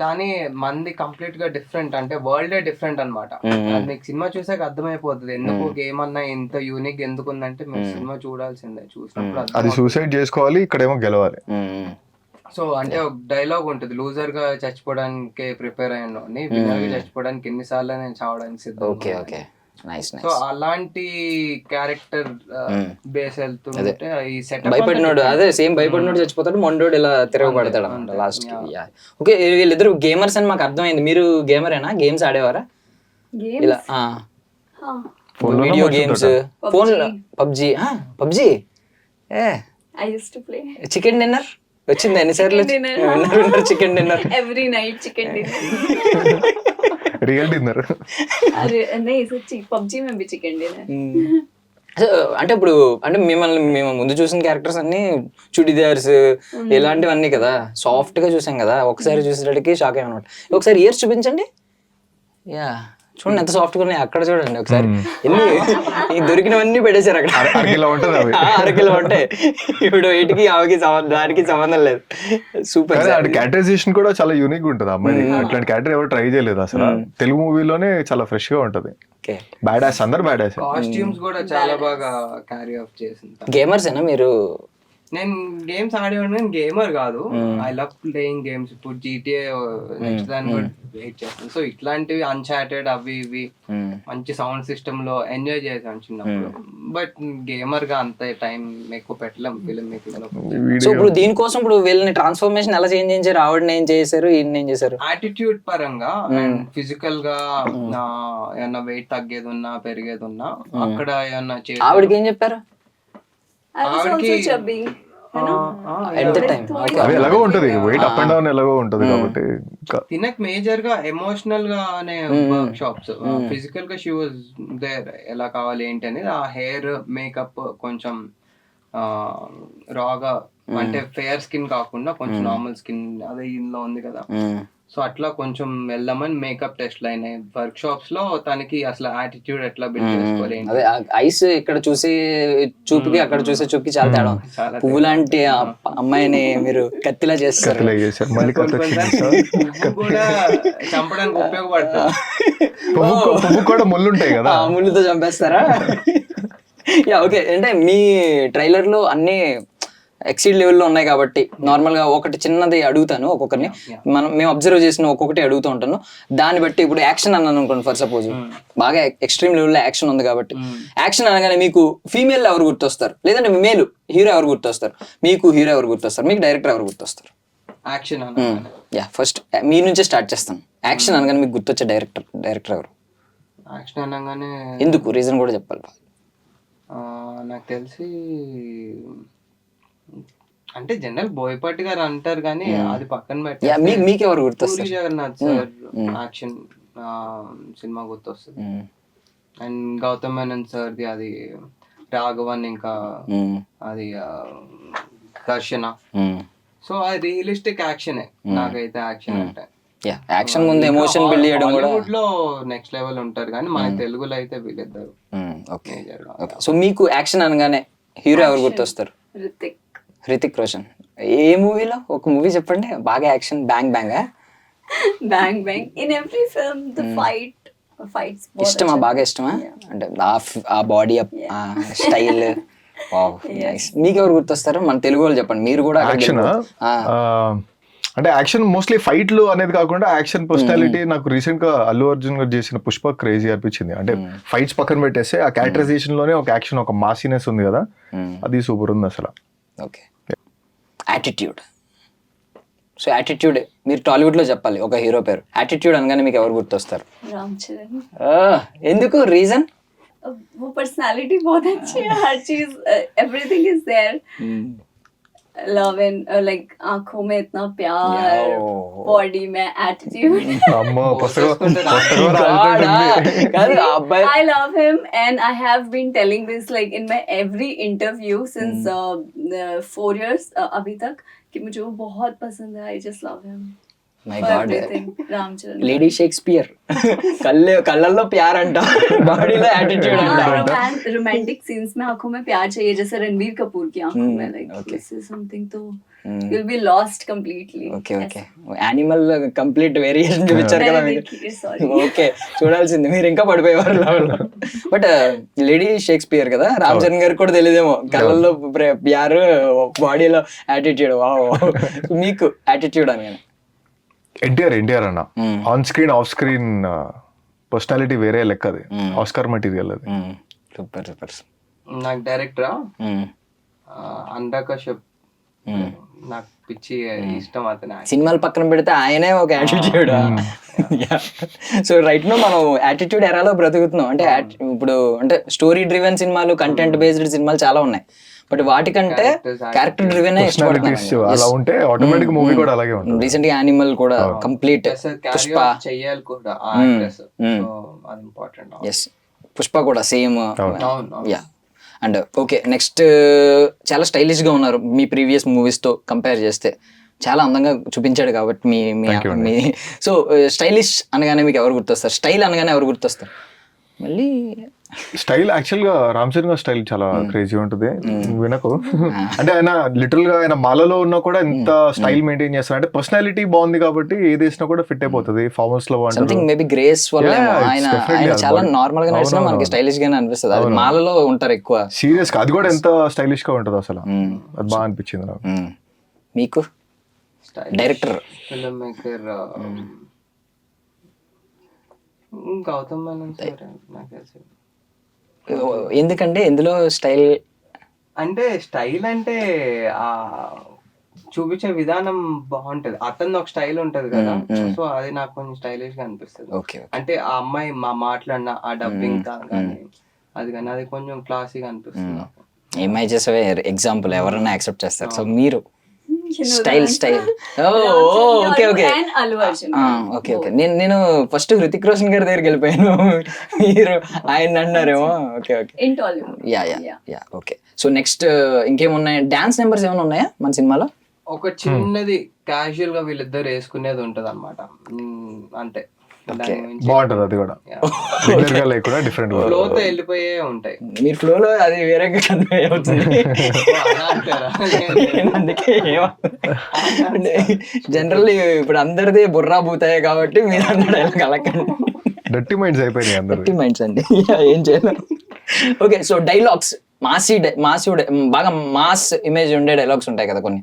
కానీ మంది కంప్లీట్ గా డిఫరెంట్. అంటే వరల్డ్ డిఫరెంట్ అనమాట. మీకు సినిమా చూసాక అర్థమైపోతుంది ఎందుకు గేమ్ అన్నా ఇంత యూనిక్ ఎందుకు ఉందంటే మీరు సినిమా చూడాల్సిందే. చూసినప్పుడు అది సూసైడ్ చేసుకోవాలి, ఇక్కడేమో గెలవాలి. సో అంటే ఒక డైలాగ్ ఉంటుంది, లూజర్ గా చచ్చిపోవడానికి ప్రిపేర్ అయ్యాను అని, విన్నర్ గా చచ్చిపోవడానికి ఎన్నిసార్లు నేను చావడానికి సిద్ధం. Okay okay, nice so nice. అలాంటి క్యారెక్టర్ బేస్ వెళ్తుంటే ఈ సెటప్ భయపడినోడు, అదే సేమ్ భయపడినోడు చచ్చిపోతాడు, మొండోడు ఇలా తిరగబడతాడు అనమాట లాస్ట్ కి. ఓకే, వీళ్ళిద్దరు గేమర్స్ అని మాకు అర్థమైంది. మీరు గేమరేనా? గేమ్స్ ఆడేవారా Games? ఇలా? Huh. Video games, phone, PUBG. PUBG ఏ I used to play. Chicken dinner వచ్చింది ఎన్నిసార్లు? Chicken dinner. Winner chicken dinner. Every night chicken dinner. Real dinner. अरे नहीं सच्ची PUBG में भी chicken dinner. అంటే ఇప్పుడు అంటే మేము ముందు చూసిన క్యారెక్టర్స్ అన్ని చుడిదార్స్ ఇలాంటివన్నీ కదా, సాఫ్ట్ గా చూసాం కదా. ఒకసారి చూసేటడికి షాక్ అయ్యాను అనమాట. ఒకసారి ఇయర్స్ చూపించండి. యా, చూడండి ఎంత సాఫ్ట్ గా ఉన్నాయి. అక్కడ చూడండి ఒకసారి, ఎన్ని ఈ దొరికినవన్నీ పెట్టేశారు అక్కడ. అరకిలో ఉంటుంది అవి. అరకిలో ఉంటాయి. ఇప్పుడు వీటికి ఆమెకి దానికి సంబంధం లేదు. సూపర్. క్యారెక్టరైజేషన్ కూడా చాలా యూనిక్ ఉంటుంది అమ్మాయి. అట్లాంటి క్యారెక్టర్ ఎవరు ట్రై చేయలేదు అసలు. తెలుగు మూవీలోనే చాలా ఫ్రెష్ గా ఉంటది. బ్యాడ్ యాస్, అందరు బ్యాడ్ యాస్. కాస్ట్యూమ్స్ కూడా చాలా బాగా క్యారీ ఆఫ్ చేసింది. గేమర్స్ ఏనా మీరు? నేను గేమ్స్ ఆడేవాడిని, నేను గేమర్ కాదు. I love playing games. ఇప్పుడు GTA నెక్స్ట్ దాన్ని కూడా వెయిట్ చేస్తాను. సో ఇట్లాంటివి అన్చార్టెడ్ అవి ఇవి మంచి సౌండ్ సిస్టమ్ లో ఎంజాయ్ చేశాను చిన్నప్పుడు. బట్ గేమర్ గా అంత టైం ఎక్కువ పెట్టలేం ఫిల్మ్ మేకింగ్ లో. సో ఇప్పుడు దీనికోసం ఇప్పుడు వీళ్ళని ట్రాన్స్ఫర్మేషన్ ఎలా చేంజ్ చేశారు? ఆవిడని ఏం చేశారు, ఈయన ఏం చేశారు? యాటిట్యూడ్ పరంగా అండ్ ఫిజికల్ గా ఏమన్నా వెయిట్ తగ్గేది ఉన్నా పెరిగేది ఉన్నా అక్కడ ఏమన్నా ఆవిడకి ఏం చెప్పారు? I was also chubby. At the time. అవి ఎలాగో ఉంటది, వెయిట్ అప్ అండ్ డౌన్ ఎలాగో ఉంటది కాబట్టి. తినక్ మేజర్ గా ఎమోషనల్ గానే వర్క్ షాప్స్, ఫిజికల్ గా షీ వాజ్ దేర్. ఎలా కావాలి ఏంటి అనేది, ఆ హెయిర్ మేకప్ కొంచెం రాగా, అంటే ఫెయిర్ స్కిన్ కాకుండా కొంచెం నార్మల్ స్కిన్ అదే ఇందులో ఉంది కదా. సో అట్లా కొంచెం వెళ్దామని మేకప్ టెస్ట్ అయినాయి వర్క్ షాప్స్ లో. తనకి అసలు యాటిట్యూడ్ ఎట్లా బిల్డ్ చేసుకోవాలి. అదే ఐస్ ఇక్కడ చూసి చూపుకి అక్కడ చూసే చూపుకి చాలా తేడా. పువ్వు లాంటి అమ్మాయిని మీరు కత్తిలా చేస్తారు. మళ్ళీ పువ్వు కూడా చంపడానికి ఉపయోగపడుతుంది. పువ్వు కూడా ముళ్ళు ఉంటాయి కదా, ముళ్ళుతో చంపేస్తారా? Yeah okay. అంటే మీ ట్రైలర్ లో అన్ని ఎక్సీడ్ లెవెల్లో ఉన్నాయి కాబట్టి నార్మల్ గా ఒకటి చిన్నది అడుగుతాను ఒక్కొక్కరిని. మేము అబ్జర్వ్ చేసిన ఒక్కొక్కటి అడుగుతూ ఉంటాను. దాన్ని బట్టి ఇప్పుడు యాక్షన్ అన్నాను అనుకోండి ఫర్ సపోజ్, బాగా ఎక్స్ట్రీమ్ లెవెల్లో యాక్షన్ ఉంది కాబట్టి, యాక్షన్ అనగానే మీకు ఫీమేల్ ఎవరు గుర్తొస్తారు, లేదంటే మేల్ హీరో ఎవరు గుర్తొస్తారు? మీకు హీరో ఎవరు గుర్తొస్తారు? మీకు డైరెక్టర్ ఎవరు గుర్తొస్తారు? యాక్షన్ యా, ఫస్ట్ మీ నుంచే స్టార్ట్ చేస్తాను. యాక్షన్ అనగానే మీకు గుర్తొచ్చే డైరెక్టర్ ఎవరు? యాక్షన్ అనగానే ఎందుకు, రీజన్ కూడా చెప్పాలి. నాకు తెలిసి అంటే జనరల్ బోయపాటి గారు అంటారు కానీ అది పక్కన పెట్టి మీకు ఎవరు గుర్తొస్తారు? Puri Jagannadh sir action cinema గుర్తొస్తుంది. అండ్ గౌతమ్ మేనన్ సార్ది అది రాఘవన్, ఇంకా అది ఘర్షణ. సో అది రియలిస్టిక్ యాక్షనే నాకైతే. యాక్షన్ అంటే యాక్షన్ ముందు ఎమోషన్ బిల్డ్ చేయడం కూడా హాలీవుడ్ లో నెక్స్ట్ లెవెల్ ఉంటారు కానీ మన తెలుగులో అయితే వీళ్ళిద్దరు. ఓకే. సో మీకు యాక్షన్ అనగానే హీరో ఎవరు గుర్తొస్తారు? హృతిక్ రోషన్. ఏ మూవీలో ఒక మూవీ చెప్పండి బాగా action? Bang bang. Bang bang. In every film, the fights. ఇష్టమా? బాగా ఇష్టమా? అంటే ఆ బాడీ స్టైల్. మీకు ఎవరు గుర్తొస్తారు మన తెలుగు వాళ్ళు? చెప్పండి మీరు కూడా. యాక్షన్ అంటే యాక్షన్ మోస్ట్లీ ఫైట్లు అనేది కాకుండా యాక్షన్ పర్సనాలిటీ నాకు రీసెంట్ గా అల్లు అర్జున్ గారు చేసిన పుష్ప క్రేజీ అనిపించింది. అంటే ఫైట్స్ పక్కన పెట్టేస్తే ఆ క్యారెక్టరైజేషన్ లోనే ఒక యాక్షన్, ఒక మాసినెస్ ఉంది కదా, అది సూపర్ ఉంది అసలు. ఓకే. యాటిట్యూడ్. సో యాటిట్యూడ్ మీరు టాలీవుడ్ లో చెప్పాలి ఒక హీరో పేరు. యాటిట్యూడ్ అనగానే మీకు ఎవరు గుర్తొస్తారు? राम चरण. ఎందుకు, రీజన్? वो पर्सनालिटी बहुत अच्छी है, हर चीज everything is there. Love and like आंखों में इतना प्यार, बॉडी में एटीट्यूड. అమ్మో పుస్తకం I love him and I have been telling this like in my every interview since 4 years अभी तक कि मुझे वो बहुत पसंद है. I just love him. My for God, everything. Ram Charan. Lady Shakespeare. కళ్ళల్లో ప్యార్ అంట, బాడీలో యాటిట్యూడ్ అంట. रोमांटिक सीन्स में आंखों में प्यार चाहिए जैसे रणबीर कपूर की आंखों में, like okay. this is something तो you'll be lost completely. Okay okay, animal complete variation చూపించారు కదా मैंने మీరు. देखी है, sorry. ఓకే, చూడాల్సింది, మీరు ఇంకా పడిపోయేవారు లెవెల్లో. బట్ లేడీ షేక్స్పియర్ కదా, రామ్ చరణ్ గారికి కూడా తెలియదేమో కళ్ళల్లో ప్యార్, బాడీలో యాటిట్యూడ్. వావ్, మీకు యాటిట్యూడ్ అనగానే ఎన్టీఆర్ అన్న on screen off screen personality వేరే లెక్క, అది ఆస్కార్ మెటీరియల్ అది. Super super. నాకు డైరెక్టరా అనురాగ్ కశ్యప్, నాకు పిచ్చి ఇష్టం అతను. సినిమాలు పక్కన పెడితే ఆయనే ఒక యాటిట్యూడ్. సో రైట్ నో మనం యాటిట్యూడ్ ఎరాలో బ్రతుకుతున్నాం. అంటే ఇప్పుడు అంటే స్టోరీ డ్రివెన్ సినిమాలు, కంటెంట్ బేస్డ్ సినిమాలు చాలా ఉన్నాయి, బట్ వాటికంటే క్యారెక్టర్ డ్రివెన్ అలా ఉంటే ఆటోమేటిక్ మూవీ కూడా అలాగే ఉంటుంది. రీసెంట్ గా యానిమల్ కూడా కంప్లీట్, పుష్ప చెయ్యాలి కూడా ఆ యాక్ట్రెస్, సో అది ఇంపార్టెంట్. ఎస్, పుష్ప కూడా same. Yeah. And okay, next చాలా స్టైలిష్ గా ఉన్నారు మీ ప్రీవియస్ మూవీస్ తో కంపేర్ చేస్తే. చాలా అందంగా చూపించాడు కాబట్టి మీ సో స్టైలిష్ అనగానే మీకు ఎవరు గుర్తొస్తారు? స్టైల్ అనగానే ఎవరు గుర్తొస్తారు? మళ్ళీ స్టైల్ యాక్చువల్ గా రామ్ చరణ్ గారి స్టైల్ చాలా క్రేజీ ఉంటుంది. వినకు అంటే ఆయన లిటరల్ గా ఆయన మాలలో ఉన్నా కూడా ఎంత స్టైల్ మెయింటైన్ చేస్తారు అంటే పర్సనాలిటీ బాగుంది కాబట్టి ఏది వేసినా కూడా ఫిట్ అయిపోతుంది. ఫార్మల్స్ లో సంథింగ్ మేబీ గ్రేస్ వల్ల ఆయన చాలా నార్మల్ గా నడిచినా మనకి స్టైలిష్ గానే అనిపిస్తుంది. అది మాలలో ఉంటారు ఎక్కువ. సీరియస్ గా అది కూడా ఎంత స్టైలిష్ గా ఉంటుంది అసలు, అది బాగా అనిపించింది నాకు. మీకు director, film maker Gautham Menon sir నాకు తెలిసి. ఎందుకంటే ఎందులో స్టైల్ అంటే స్టైల్ అంటే ఆ చూపించే విధానం బాగుంటది. అతను ఒక స్టైల్ ఉంటది కదా, సో అది నాకు కొంచెం స్టైలిష్ గా అనిపిస్తుంది. అంటే ఆ అమ్మాయి మాట్లాడిన ఆ డబ్బింగ్ కానీ అది కానీ అది కొంచెం క్లాసీగా అనిపిస్తుంది. ఏమై చేసే ఎగ్జాంపుల్ ఎవరైనా యాక్సెప్ట్ చేస్తారు. సో మీరు style okay okay okay okay. నేను ఫస్ట్ హృతిక్ రోషన్ గారి దగ్గరికి వెళ్ళిపోయాను, మీరు ఆయన అన్నారేమో. Okay okay, yeah yeah yeah okay. So next ఇంకేమున్నాయి? డాన్స్ నెంబర్స్ ఏమైనా ఉన్నాయా మన సినిమాలో? ఒక చిన్నది క్యాజువల్ గా వీళ్ళిద్దరు వేసుకునేది ఉంటది అనమాట, అంతే. బాగుంటది అది కూడా, లేకుండా డిఫరెంట్ ఫ్లోతో వెళ్ళిపోయే ఉంటాయి. మీరు ఫ్లోలో అది వేరేగా కన్వే అవుతుంది. అందుకే జనరల్లీ ఇప్పుడు అందరిది బుర్రా బూతాయి కాబట్టి మీరు అందరూ కలకండి. డర్టీ మైండ్స్ అయిపోయినాయి, డర్టీ మైండ్స్ అండి, ఏం చేయలేం. ఓకే, సో డైలాగ్స్ మాసి బాగా మాస్ ఇమేజ్ ఉండే డైలాగ్స్ ఉంటాయి కదా కొన్ని,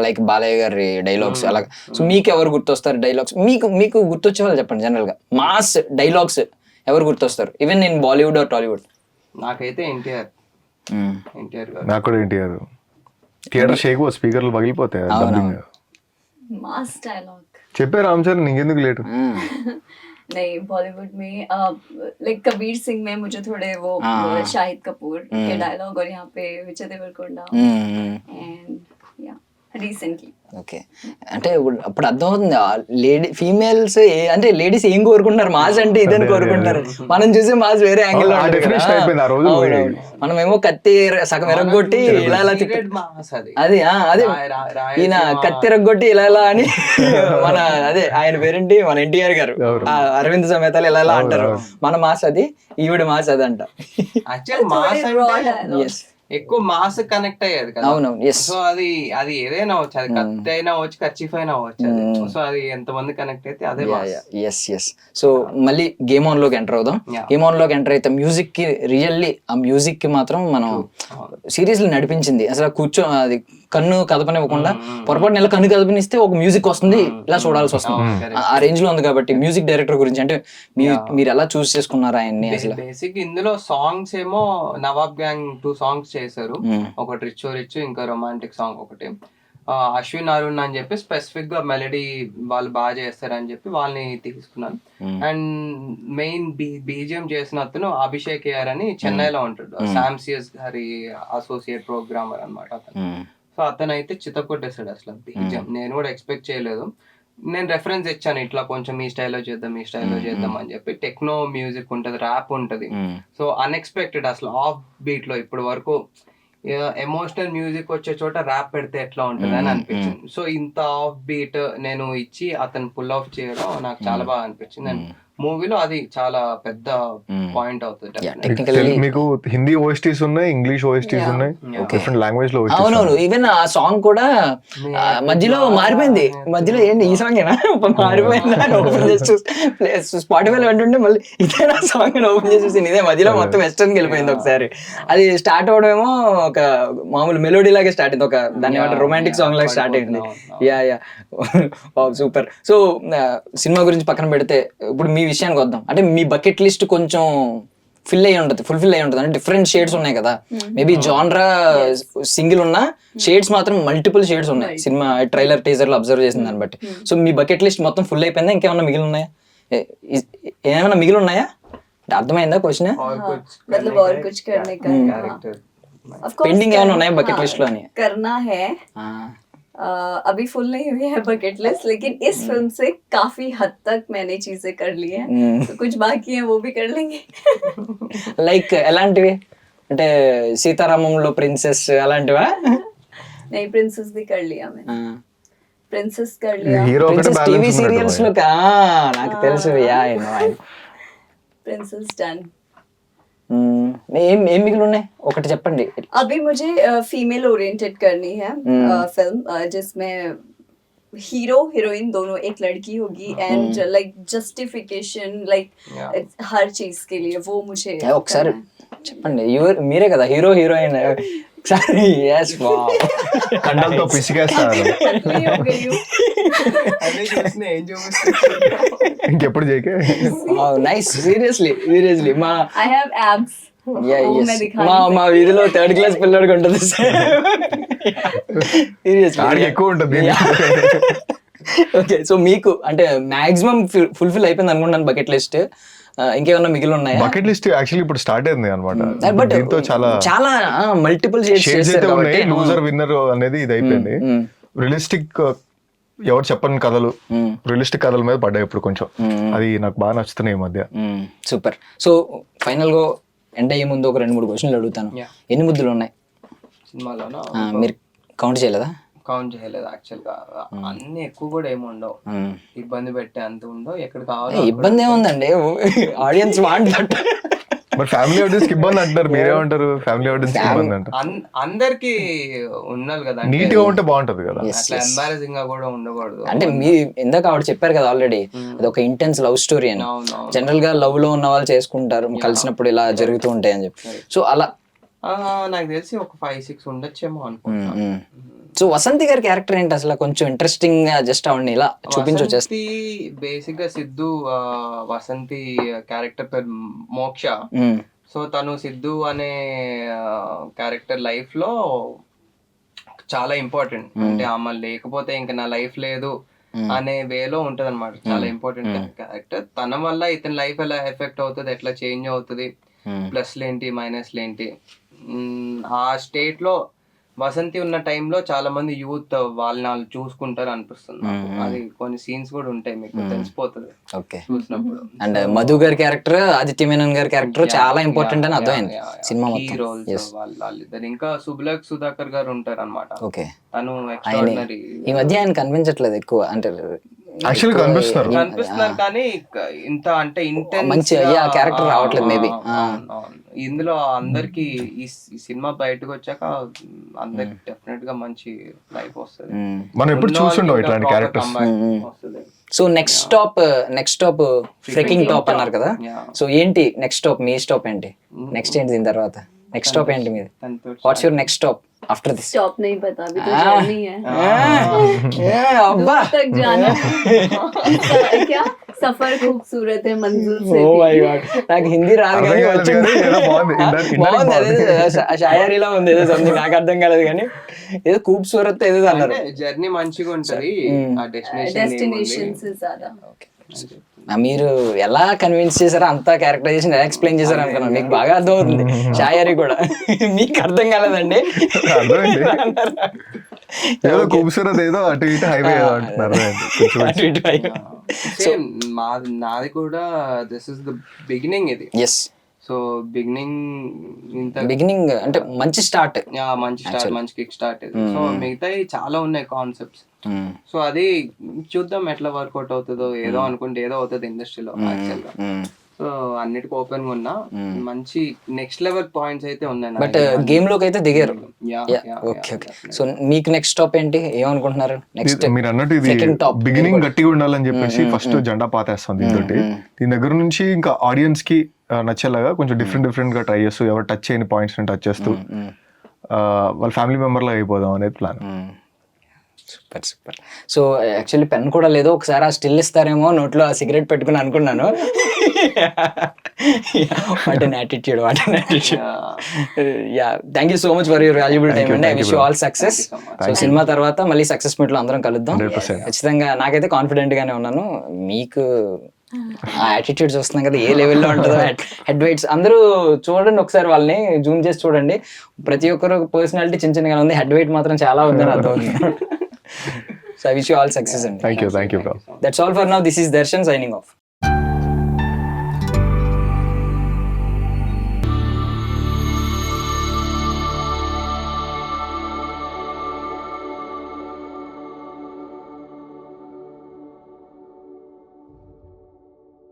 లైక్ బాలయ్య గారి డైలాగ్స్ అలా. సో మీకు ఎవరు గుర్తొస్తారు డైలాగ్స్? మీకు గుర్తొచ్చే వాళ్ళు చెప్పండి. జనరల్ గా మాస్ డైలాగ్స్ ఎవరు గుర్తొస్తారు, even in Bollywood or Tollywood? నాకైతే ఎన్టీఆర్. నాకు కూడా ఎన్టీఆర్. థియేటర్ షేక్ స్పీకర్లు పగిలిపోతాయి. చెప్పే రామ్ చరణ్ ఇంకెందుకు లేటు? नहीं, बॉलीवुड में लाइक कबीर सिंह में मुझे थोड़े वो शाहिद कपूर के डायलॉग और यहाँ पे विजय देवरकोंडा एंड या రీసెంట్లీ. ఓకే, అంటే అప్పుడు అర్థమవుతుంది లేడీ ఫీమేల్స్ అంటే లేడీస్ ఏం కోరుకుంటున్నారు, మాస్ అంటే ఇదని కోరుకుంటారు. మనం చూసే మాస్ వేరే యాంగిల్ లో. మనమేమో కత్తి సగం ఎరగొట్టి ఇలా ఇలా అది అదే ఈయన కత్తి ఎరగొట్టి ఇలా ఇలా అని మన అదే ఆయన పేరేంటి మన ఎన్టీఆర్ గారు అరవింద్ సమేతాలు ఇలా ఇలా అంటారు. మన మాస్ అది, ఈవిడ మాస్ అది అంట. ఎక్కువ మాస్ కనెక్ట్ అయ్యేది కదా. అవునవును. సో అది ఏదైనా అవచ్చు, అది కత్తి అయినా అవచ్చు, కర్చీఫ్ అయినా అవచ్చు. సో అది ఎంతమంది కనెక్ట్ అయితే అదే. ఎస్. సో మళ్ళీ గేమ్ ఆన్ లోకి ఎంటర్ అవుదాం. గేమ్ ఆన్ లోకి ఎంటర్ అయితే మ్యూజిక్ కి రియల్లీ ఆ మ్యూజిక్ కి మాత్రం మనం సీరియస్లీ నడిపించింది. అసలు అది కన్ను కదపనివ్వకుండా పొరపాటు నెల కన్ను కదపనిస్తే ఒక మ్యూజిక్ వస్తుంది, ఇలా చూడాల్సి వస్తుంది. ఆ రేంజ్ లో ఉంది కాబట్టి మ్యూజిక్ డైరెక్టర్ గురించి అంటే మీరు ఎలా చూస్ చేసుకున్నారు ఆయన్ని? అసలు బేసిక్ ఇందులో సాంగ్స్ ఏమో నవాబ్ గ్యాంగ్ 2 సాంగ్స్ చేశారు. ఒకటి రిచ్ రిచ్, ఇంకా రొమాంటిక్ సాంగ్ ఒకటి. అశ్విన్ అరుణ్ అని చెప్పి స్పెసిఫిక్ గా మెలడీ వాళ్ళు బాగా చేస్తారని చెప్పి వాళ్ళని తీసుకున్నాను. అండ్ మెయిన్ బీజిఎం చేసిన అతను అభిషేక్ ఏఆర్ అని చెన్నైలో ఉంటాడు, శామ్సియస్ గారి అసోసియేట్ ప్రోగ్రామర్ అనమాట అతను. సో అతను అయితే చితకొట్టేస్తాడు అసలు బీజిఎం. నేను కూడా ఎక్స్పెక్ట్ చేయలేదు. నేను రెఫరెన్స్ ఇచ్చాను, ఇట్లా కొంచెం ఈ స్టైల్లో చేద్దాం అని చెప్పి. టెక్నో మ్యూజిక్ ఉంటది, ర్యాప్ ఉంటది. సో అన్ఎక్స్పెక్టెడ్ అసలు ఆఫ్ బీట్ లో ఇప్పటి వరకు ఎమోషనల్ మ్యూజిక్ వచ్చే చోట ర్యాప్ పెడితే ఎట్లా ఉంటుంది అని అనిపించింది. సో ఇంత ఆఫ్ బీట్ నేను ఇచ్చి అతను పుల్ ఆఫ్ చేయడం నాకు చాలా బాగా అనిపించింది. అండ్ మూవీలో అది చాలా పెద్ద పాయింట్ అవుతుంది. టెక్నికల్లీ మీకు హిందీ ఓఎస్టీస్ ఉన్నాయి, ఇంగ్లీష్ ఓఎస్టీస్ ఉన్నాయి, డిఫరెంట్ లాంగ్వేజ్ లో OSTs అవునవును. ఈవెన్ ఆ సాంగ్ కూడా మధ్యలో మారిపోయింది. మధ్యలో ఏంటి ఈ సాంగ్ ఏనా మారిపోయిందా అని ఓపెన్ చేసి స్పాటిఫైలో వింటుంటే మళ్ళీ ఇదే నా సాంగ్ ఓపెన్ చేసి చూసి ఇదే మధ్యలో మొత్తం వెస్టర్న్కి వెళ్ళిపోయింది ఒకసారి. అది స్టార్ట్ అవడమేమో ఒక మామూలు మెలోడీ లాగే స్టార్ట్ అయింది, ఒక దాన్ని ఏమంటారు రొమాంటిక్ సాంగ్ లాగా స్టార్ట్ అయింది. Yeah super. సో సినిమా గురించి పక్కన పెడితే ఇప్పుడు మీ విషయానికి వద్దాం. అంటే మీ బకెట్ లిస్ట్ కొంచెం ఫుల్ఫిల్ అయి ఉంటుంది అంటే డిఫరెంట్ షేడ్స్ ఉన్నాయి కదా. మేబీ జాన్రా సింగిల్ ఉన్న షేడ్స్ మాత్రం మల్టిపుల్ షేడ్స్ ఉన్నాయి సినిమా ట్రైలర్ టీజర్ లో అబ్జర్వ్ చేసిన దాన్ని బట్టి. సో మీ బకెట్ లిస్ట్ మొత్తం ఫుల్ అయిపోయిందా, ఇంకేమన్నా మిగిలి ఉన్నాయా? ఏమైనా మిగిలి ఉన్నాయా? అర్థమైందా క్వశ్చన్? मतलब और कुछ करने का of course పెండింగ్ ఏమైనా ఉన్నాయా బకెట్ లిస్ట్ లో అని? करना है. अभी फुल नहीं हुई है बकेट लिस्ट, लेकिन इस फिल्म से काफी हद तक मैंने चीजें कर ली हैं. तो कुछ बाकी है वो भी कर लेंगे. లైక్ ఎలాంటివి అంటే సీతారామంలో ప్రిన్సెస్ అలాంటివా? नहीं, प्रिंसेस भी कर लिया मैंने. प्रिंसेस कर लिया. హీరో ఒకటి ప్రిన్సెస్ టీవీ బ్యాలెన్స్ సీరియల్స్ లో నాకు తెలుసు. Princess done. ఏం మిగిలి ఉన్నాయి ఒకటి చెప్పండి. अभी मुझे फीमेल ओरिएंटेड करनी है फिल्म जिसमें हीरो हीरोइन दोनों एक लड़की होगी एंड लाइक जस्टिफिकेशन लाइक हर चीज के लिए वो मुझे ఒకసారి చెప్పండి. మీరే కదా హీరో హీరోయిన్ ఒకసారి. yes wow కండలతో పిసికేస్తారు. पतली हो गई हूँ. అదే చూసిన ఏం చూపిస్తుంది. ఇంకెప్పుడు చేయకే. నైస్. సీరియస్లీ మా I have abs. Yeah, वो yes. मैं दिखा మా వీధిలో 3rd క్లాస్ పిల్లడికి ఉంటుంది. ఆడికి ఎక్కువ ఉంటుంది. ఓకే. సో మీకు అంటే మాక్సిమం ఫుల్ఫిల్ అయిపోయింది అనుకుంటాను బకెట్ లిస్ట్. ఇంకేమన్నా మిగిలి ఉన్నాయా? బకెట్ లిస్ట్ యాక్చువల్లీ ఇప్పుడు స్టార్ట్ అయింది అనమాట. బట్ దీంతో చాలా మల్టిపుల్ షేడ్స్ షేడ్స్ అయితే ఉన్నాయి. లూజర్ విన్నర్ అనేది ఇది అయిపోయింది. రియలిస్టిక్ ఎవరు చెప్పని కథలు, రియలిస్టిక్ కథల మీద పడ్డాయి ఇప్పుడు కొంచెం. అది నాకు బాగా నచ్చుతున్నాయి ఈ మధ్య. సూపర్. సో ఫైనల్ గా ఎండ్ అయ్యే ముందు ఒక 2-3 క్వశ్చన్లు అడుగుతాను. ఎన్ని ముద్దులు ఉన్నాయి సినిమాలోనో మీరు కౌంట్ చేయలేదా? కౌంట్ చేయలేదు యాక్చువల్ గా. అన్ని ఎక్కువ కూడా ఏమి ఉండవు, ఇబ్బంది పెట్టే అంత ఉండవు. ఎక్కడ కావాలి ఇబ్బంది ఏముందండి, audience want that. But family audience కి ఇబ్బంది అంటారు, మీరేమంటారు? ఫ్యామిలీ ఆడియన్స్ కి ఇబ్బంది అంటారు. అందరికి ఉండాలి కదా, నీట్ గా ఉంటే బాగుంటది కదా. అట్లా ఎంబారసింగ్ గా కూడా ఉండకూడదు. అంటే మీ ఇందాక ఆవిడ చెప్పారు కదా ఆల్రెడీ, అది ఒక ఇంటెన్స్ లవ్ స్టోరీ అని. జనరల్ గా లవ్ లో ఉన్న వాళ్ళు చేసుకుంటారు, కలిసినప్పుడు ఇలా జరుగుతూ ఉంటాయి అని చెప్పి. సో అలా నాకు తెలిసి ఒక 5-6 ఉండొచ్చేమో అనుకుంటున్నాను. సో వసంతి గారి క్యారెక్టర్ ఏంటి అసలు? కొంచెం ఇంట్రెస్టింగ్ గా జస్ట్ ఆవిడని ఇలా చూపించొచ్చేస్తే. బేసిక్ గా సిద్ధు వసంతి క్యారెక్టర్ పేరు మోక్ష. సో తను సిద్ధు అనే క్యారెక్టర్ లైఫ్ లో చాలా ఇంపార్టెంట్. అంటే ఆమె లేకపోతే ఇంకా నా లైఫ్ లేదు అనే వేలో ఉంటది అనమాట. చాలా ఇంపార్టెంట్ క్యారెక్టర్. తన వల్ల ఇతని లైఫ్ ఎలా ఎఫెక్ట్ అవుతుంది, ఎట్లా చేంజ్ అవుతుంది, ప్లస్లు ఏంటి మైనస్లు ఏంటి. ఆ స్టేట్ లో వసంతి ఉన్న టైంలో చాలా మంది యూత్ వాళ్ళు చూసుకుంటారు అనిపిస్తుంది. అది కొన్ని సీన్స్ కూడా ఉంటాయి, మీకు తెలిసిపోతుంది చూసినప్పుడు. అండ్ మధు గారి క్యారెక్టర్, ఆదిత్య మేనన్ గారి క్యారెక్టర్ చాలా ఇంపార్టెంట్ అని అర్థమైంది సినిమా రోల్స్ వాళ్ళిద్దరు. ఇంకా సుబ్బలక్ సుధాకర్ గారు ఉంటారు అనమాట. ఓకే. తను ఎక్స్ట్రాడినరీ. ఈ మధ్య ఆయన కనిపించట్లేదు ఎక్కువ, అంటే యాక్చువల్లీ కనిపిస్తున్నారు కానీ ఇంత అంటే ఇంటెన్స్ మంచి క్యారెక్టర్ రావట్లేదు మేబీ. ఇందులో అందరికి ఈ సినిమా బయటకు వచ్చాక అందరికి డెఫినెట్ గా మంచి లైఫ్ వస్తుంది. మనం ఎప్పుడు చూస్తుంటాం ఇట్లాంటి characters. So next stop freaking top అన్నారు కదా. సో ఏంటి నెక్స్ట్ స్టాప్? మీ స్టాప్ ఏంటి? నెక్స్ట్ ఏంటి దీని తర్వాత? నెక్స్ట్ స్టాప్ ఏంటి మీది? What's your next stop after this? Stop नहीं पता, अभी तो जर्नी है. अब्बा तक जाना क्या सफर खूबसूरत है मंजिल से. ఓ మై గాడ్, నాకు హిందీ రాదు కానీ వచ్చింది. బాగుంది, అదే షాయరీలా ఉంది, ఏదో సంథింగ్ నాకు అర్థం కాలేదు కానీ ఏదో ఖూబ్సూరత్ ఏదో అన్నారు. జర్నీ మంచిగా ఉంటది, ఆ डेस्टिनेशन से ज्यादा. మీరు ఎలా కన్విన్స్ చేశారో, అంతా క్యారెక్టరైజేషన్ ఎలా ఎక్స్ప్లెయిన్ చేశారు అనుకున్నాను. మీకు బాగా అర్థం అవుతుంది షాయరీ కూడా. మీకు అర్థం కాలేదండి? ఏదో ఖూబ్సూరత్ ఏదో అటు ఇటు హైవే అంటున్నారు. నాది కూడా దిస్ ఇస్ ద బిగినింగ్ ఇది. ఎస్. సో బిగినింగ్ ఇంత బిగినింగ్ అంటే మంచి స్టార్ట్. మంచి స్టార్ట్, మంచి కిక్ స్టార్ట్. సో మిగతాయి చాలా ఉన్నాయి కాన్సెప్ట్స్. సో అది చూద్దాం ఎట్లా వర్కౌట్ అవుతుందో. ఏదో అనుకుంటే ఏదో అవుతుంది ఇండస్ట్రీలో యాక్చువల్ గా. సో అన్నిటికీ ఓపెన్ గా ఉన్నా. మంచి నెక్స్ట్ లెవెల్ పాయింట్స్ అయితే ఉన్నాయి. బట్ గేమ్ లోకి అయితే దిగారు. Okay okay. సో మీకు నెక్స్ట్ స్టాప్ ఏంటి, ఏమనుకుంటున్నారు నెక్స్ట్? మీరు అన్నట్టు ఇది బిగినింగ్ గట్టిగా ఉండాలని చెప్పేసి ఫస్ట్ జెండా పాతేస్తాం దీంతోటి. దీని దగ్గర నుంచి ఇంకా ఆడియన్స్ కి నచ్చేలాగా కొంచెం డిఫరెంట్ గా ట్రై చేస్తూ, ఎవరు టచ్ చేయని పాయింట్స్ ని టచ్ చేస్తూ వాళ్ళ ఫ్యామిలీ మెంబర్ లాగా అయిపోదాం అనేది plan. Super super. So actually pen కూడా లేదు, ఒకసారి ఆ స్టిల్ ఇస్తారేమో నోట్లో ఆ సిగరెట్ పెట్టుకుని అనుకున్నాను. What an attitude, what an attitude. Yeah, thank you so much for your valuable time అండి. I wish you all success. So cinema తర్వాత మళ్ళీ సక్సెస్ మీట్ లో అందరం కలుద్దాం ఖచ్చితంగా. నాకైతే కాన్ఫిడెంట్ గానే ఉన్నాను. మీకు ఆ యాటిట్యూడ్ చూస్తున్నాం కదా ఏ లెవెల్లో ఉంటుందో. హెడ్ వెయిట్స్ అందరూ చూడండి ఒకసారి, వాళ్ళని జూమ్ చేసి చూడండి. ప్రతి ఒక్కరు పర్సనాలిటీ చిన్న చిన్నగా ఉంది, హెడ్ వెయిట్ మాత్రం చాలా ఉందని అర్థం. So I wish you all success. Thank you bro. That's all for now. This is Darshan signing off.